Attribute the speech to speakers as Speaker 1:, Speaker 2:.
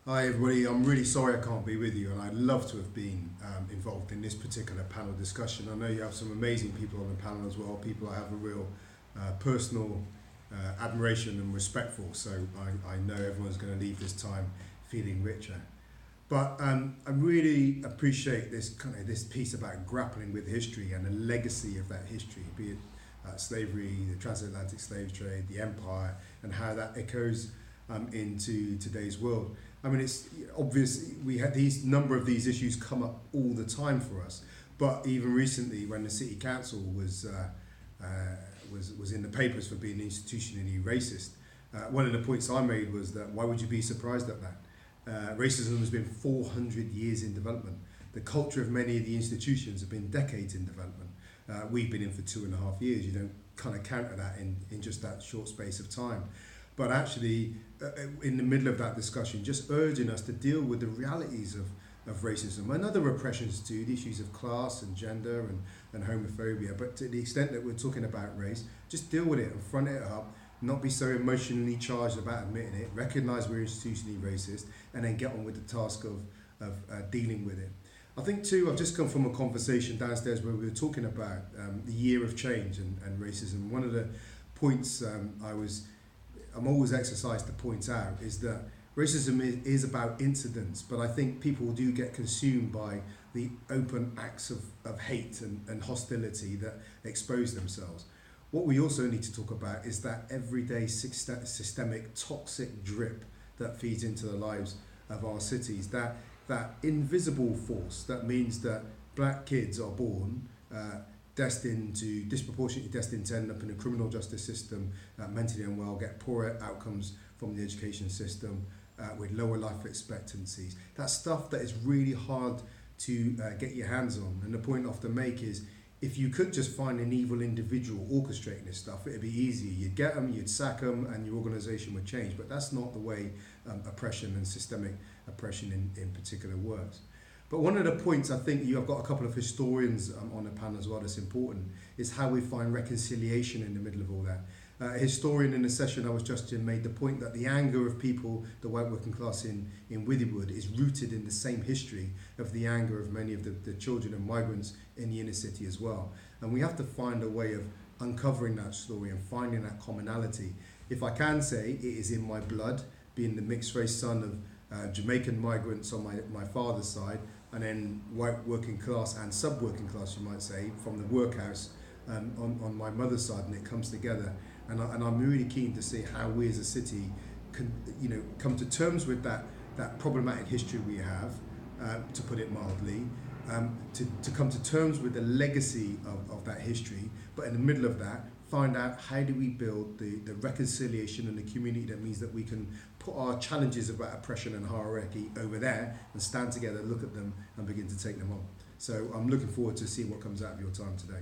Speaker 1: Hi everybody, I'm really sorry I can't be with you, and I'd love to have been involved in this particular panel discussion. I know you have some amazing people on the panel as well, people I have a real personal admiration and respect for, so I know everyone's going to leave this time feeling richer. But I really appreciate this piece about grappling with history and the legacy of that history, be it slavery, the transatlantic slave trade, the empire, and how that echoes into today's world. I mean, it's obvious we had these number of these issues come up all the time for us. But even recently, when the city council was in the papers for being institutionally racist, one of the points I made was that why would you be surprised at that? Racism has been 400 years in development. The culture of many of the institutions have been decades in development. We've been in for 2.5 years. You don't kind of counter that in just that short space of time. But actually, in the middle of that discussion, just urging us to deal with the realities of racism and other oppressions too, the issues of class and gender and homophobia. But to the extent that we're talking about race, just deal with it and front it up, not be so emotionally charged about admitting it, recognise we're institutionally racist, and then get on with the task of dealing with it. I think too, I've just come from a conversation downstairs where we were talking about the year of change and racism. One of the points I'm always exercised to point out is that racism is about incidents, but I think people do get consumed by the open acts of hate and hostility that expose themselves. What we also need to talk about is that everyday systemic toxic drip that feeds into the lives of our cities, that invisible force that means that black kids are born disproportionately destined to end up in the criminal justice system, mentally unwell, get poorer outcomes from the education system, with lower life expectancies. That's stuff that is really hard to get your hands on. And the point I often make is, if you could just find an evil individual orchestrating this stuff, it'd be easier. You'd get them, you'd sack them, and your organisation would change. But that's not the way oppression and systemic oppression in particular works. But one of the points, I think you have got a couple of historians on the panel as well that's important, is how we find reconciliation in the middle of all that. A historian in the session I was just in made the point that the anger of people, the white working class in Withywood, is rooted in the same history of the anger of many of the children and migrants in the inner city as well. And we have to find a way of uncovering that story and finding that commonality. If I can say, it is in my blood, being the mixed race son of Jamaican migrants on my father's side, and then white working class and sub-working class, you might say, from the workhouse on my mother's side, and it comes together. And I'm really keen to see how we as a city can, come to terms with that problematic history we have, to put it mildly, to come to terms with the legacy of that history, but in the middle of that, find out how do we build the reconciliation and the community that means that we can put our challenges about oppression and hierarchy over there and stand together, look at them and begin to take them on. So I'm looking forward to seeing what comes out of your time today.